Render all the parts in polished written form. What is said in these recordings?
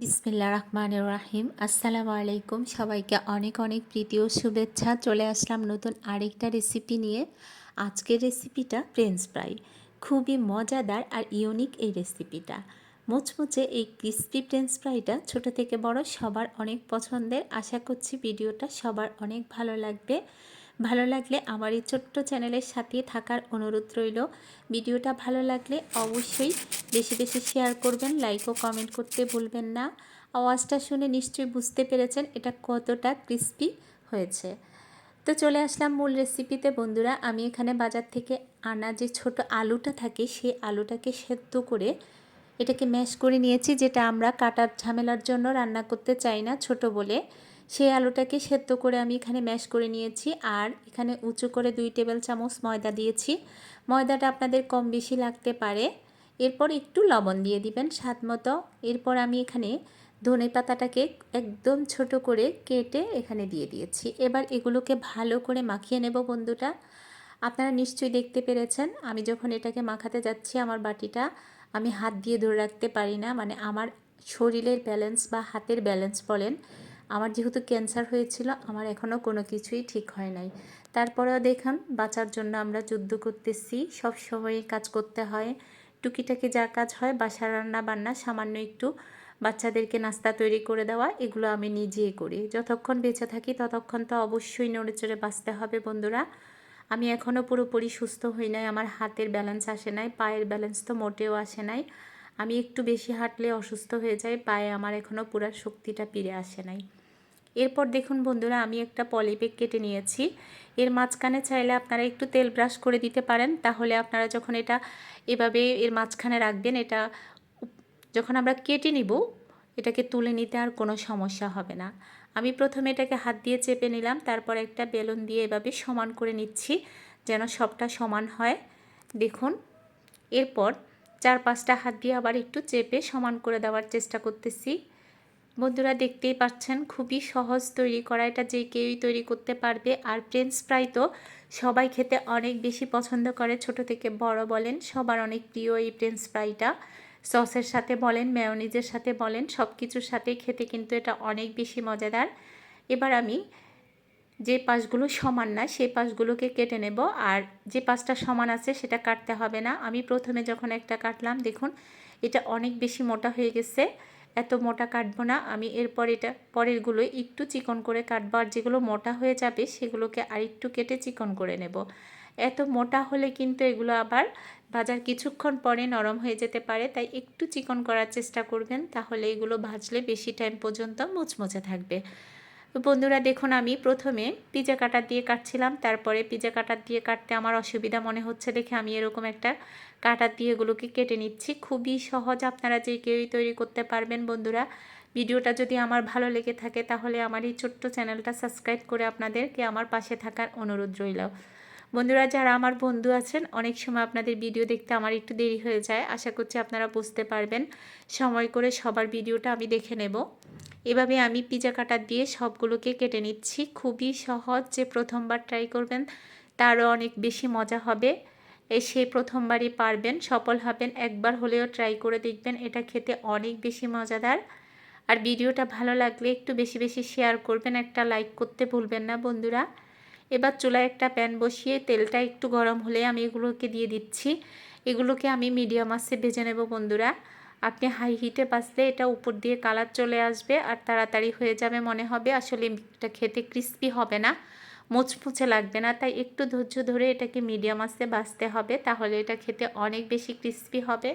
বিসমিল্লাহ রহমানির রাহিম। আসসালামু আলাইকুম। সবাইকে অনেক অনেক প্রীতি ও শুভেচ্ছা। চলে আসলাম নতুন আরেকটা রেসিপি নিয়ে। আজকের রেসিপিটা ফ্রেঞ্চ ফ্রাই। খুবই মজাদার আর ইউনিক এই রেসিপিটা। মুচমুচে এই ক্রিসপি ফ্রেঞ্চ ফ্রাইটা ছোট থেকে বড় সবার অনেক পছন্দের। আশা করছি ভিডিওটা সবার অনেক ভালো লাগবে। ভালো লাগলে আমার এই ছোট্ট চ্যানেলের সাথে থাকার অনুরোধ রইল। ভিডিওটা ভালো লাগলে অবশ্যই বেশি বেশি শেয়ার করবেন, লাইক ও কমেন্ট করতে ভুলবেন না। আওয়াজটা শুনে নিশ্চয়ই বুঝতে পেরেছেন এটা কতটা ক্রিস্পি হয়েছে। তো চলে আসলাম মূল রেসিপিতে বন্ধুরা। আমি এখানে বাজার থেকে আনা যে ছোট আলুটা থাকে সেই আলুটাকে সেদ্ধ করে এটাকে ম্যাশ করে নিয়েছি, যেটা আমরা কাটার ঝামেলার জন্য রান্না করতে চাই না ছোট বলে। সেই আলুটাকে সেদ্ধ করে আমি এখানে ম্যাশ করে নিয়েছি। আর এখানে উঁচু করে 2 টেবিল চামচ ময়দা দিয়েছি। ময়দাটা আপনাদের কম বেশি লাগতে পারে। এরপর একটু লবণ দিয়ে দিবেন স্বাদ মতো। এরপর আমি এখানে ধনে পাতাটাকে একদম ছোট করে কেটে এখানে দিয়ে দিয়েছি। এবার এগুলোকে ভালো করে মাখিয়ে নেব বন্ধুরা। আপনারা নিশ্চয়ই দেখতে পেরেছেন আমি যখন এটাকে মাখাতে যাচ্ছি আমার বাটিটা আমি হাত দিয়ে ধরে রাখতে পারি না। মানে আমার শরীরের ব্যালেন্স বা হাতের ব্যালেন্স বলেন, আমার যেহেতু ক্যান্সার হয়েছিল আমার এখনও কোনো কিছুই ঠিক হয় নাই। তারপরেও দেখুন বাঁচার জন্য আমরা যুদ্ধ করতেছি, সব সময় কাজ করতে হয়। টুকিটাকি যা কাজ হয় বাসার রান্না বান্না, সামান্য একটু বাচ্চাদেরকে নাস্তা তৈরি করে দেওয়া, এগুলো আমি নিজেই করি। যতক্ষণ বেঁচে থাকি ততক্ষণ তো অবশ্যই নড়ে চড়ে বাঁচতে হবে বন্ধুরা। আমি এখনও পুরোপুরি সুস্থ হই নাই, আমার হাতের ব্যালেন্স আসে নাই, পায়ের ব্যালেন্স তো মোটেও আসে নাই। আমি একটু বেশি হাঁটলে অসুস্থ হয়ে যাই, পায়ে আমার এখনও পুরো শক্তিটা ফিরে আসে নাই। এরপর দেখুন বন্ধুরা আমি একটা পলিব্যাগ কেটে নিয়েছি। এর মাঝখানে চাইলে আপনারা একটু তেল ব্রাশ করে দিতে পারেন, তাহলে আপনারা যখন এটা এভাবে এর মাঝখানে রাখবেন, এটা যখন আমরা কেটে নিব এটাকে তুলে নিতে আর কোনো সমস্যা হবে না। আমি প্রথমে এটাকে হাত দিয়ে চেপে নিলাম, তারপর একটা বেলুন দিয়ে এভাবে সমান করে নিচ্ছি যেন সবটা সমান হয়। দেখুন এরপর 4-5টা হাত দিয়ে আবার একটু চেপে সমান করে দেওয়ার চেষ্টা করতেছি। বন্ধুরা দেখতেই পাচ্ছেন খুবই সহজ তৈরি করা, এটা যে কেউই তৈরি করতে পারবে। আর ফ্রেঞ্চ ফ্রাই তো সবাই খেতে অনেক বেশি পছন্দ করে, ছোট থেকে বড় বলেন সবার অনেক প্রিয় এই ফ্রেঞ্চ ফ্রাইটা। সসের সাথে বলেন, মেয়োনিজের সাথে বলেন, সব কিছুর সাথে খেতে কিন্তু এটা অনেক বেশি মজাদার। এবার আমি যে পাশগুলো সমান না সেই পাশগুলোকে কেটে নেব, আর যে পাশটা সমান আছে সেটা কাটতে হবে না। আমি প্রথমে যখন একটা কাটলাম দেখুন এটা অনেক বেশি মোটা হয়ে গেছে, এত মোটা কাটবো না আমি। এরপর এটা পরেরগুলো একটু চিকন করে কাটবো, আর যেগুলো মোটা হয়ে যাবে সেগুলোকে আর একটু কেটে চিকন করে নেব। এত মোটা হলে কিন্তু এগুলো আবার ভাজার কিছুক্ষণ পরে নরম হয়ে যেতে পারে, তাই একটু চিকন করার চেষ্টা করবেন, তাহলে এগুলো ভাজলে বেশি টাইম পর্যন্ত মুচমুচে থাকবে। তো বন্ধুরা দেখুন আমি প্রথমে পিজা কাটার দিয়ে কাটছিলাম, তারপরে পিজা কাটার দিয়ে কাটতে আমার অসুবিধা মনে হচ্ছে দেখে আমি এরকম একটা কাটার দিয়ে এগুলোকে কেটে নিচ্ছি। খুবই সহজ, আপনারা যে কেউই তৈরি করতে পারবেন বন্ধুরা। ভিডিওটা যদি আমার ভালো লেগে থাকে তাহলে আমার এই ছোট্ট চ্যানেলটা সাবস্ক্রাইব করে আপনাদেরকে আমার পাশে থাকার অনুরোধ রইল। বন্ধুরা যারা আমার বন্ধু আছেন অনেক সময় আপনাদের ভিডিও দেখতে আমার একটু দেরি হয়ে যায়, আশা করছি আপনারা বুঝতে পারবেন। সময় করে সবার ভিডিওটা আমি দেখে নেব। এভাবে আমি পিজা কাটার দিয়ে সবগুলোকে কেটে নিচ্ছি। খুবই সহজ, যে প্রথমবার ট্রাই করবেন তারও অনেক বেশি মজা হবে। সে প্রথমবারই পারবেন, সফল হবেন। একবার হলেও ট্রাই করে দেখবেন, এটা খেতে অনেক বেশি মজাদার। আর ভিডিওটা ভালো লাগলে একটু বেশি বেশি শেয়ার করবেন, একটা লাইক করতে ভুলবেন না বন্ধুরা। এবার চুলায় একটা প্যান বসিয়ে তেলটা একটু গরম হলে আমি এগুলোকে দিয়ে দিচ্ছি। এগুলোকে আমি মিডিয়াম আঁচে ভেজে নেব বন্ধুরা। আপনি হাই হিটে ভাজলে এটা উপর দিয়ে কালার চলে আসবে আর তাড়াতাড়ি হয়ে যাবে মনে হবে, আসলে এটা খেতে ক্রিস্পি হবে না, মুচমুচে লাগবে না। তাই একটু ধৈর্য ধরে এটাকে মিডিয়াম আঁচে ভাজতে হবে, তাহলে এটা খেতে অনেক বেশি ক্রিস্পি হবে।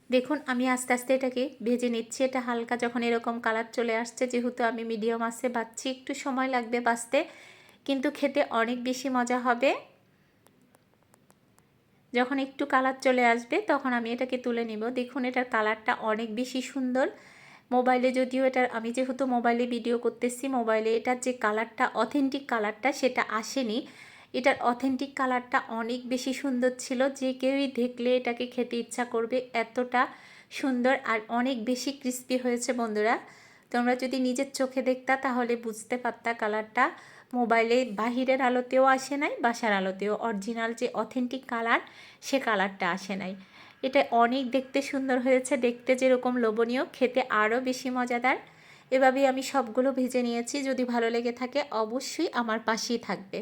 দেখুন আমি আস্তে আস্তে এটাকে ভেজে নিচ্ছি। এটা হালকা যখন এরকম কালার চলে আসছে, যেহেতু আমি মিডিয়াম আঁচে ভাজছি একটু সময় লাগবে ভাজতে, কিন্তু খেতে অনেক বেশি মজা হবে। যখন একটু কালার চলে আসবে তখন আমি এটাকে তুলে নিব। দেখুন এটার কালারটা অনেক বেশি সুন্দর। মোবাইলে যদিও এটা আমি যেহেতু মোবাইলে ভিডিও করতেছি, মোবাইলে এটার যে কালারটা অথেন্টিক কালারটা সেটা আসেনি। এটার অথেন্টিক কালারটা অনেক বেশি সুন্দর ছিল, যে কেউই দেখলে এটাকে খেতে ইচ্ছা করবে, এতটা সুন্দর আর অনেক বেশি ক্রিস্পি হয়েছে বন্ধুরা। তোমরা যদি নিজের চোখে দেখতা তাহলে বুঝতে পারতা কালারটা। মোবাইলে বাহিরের আলোতেও আসে নাই, বাসার আলোতেও অরিজিনাল যে অথেন্টিক কালার সে কালারটা আসে নাই। এটা অনেক দেখতে সুন্দর হয়েছে, দেখতে যেরকম লোভনীয়, খেতে আরও বেশি মজাদার। এভাবেই আমি সবগুলো ভেজে নিয়েছি। যদি ভালো লেগে থাকে অবশ্যই আমার পাশেই থাকবে।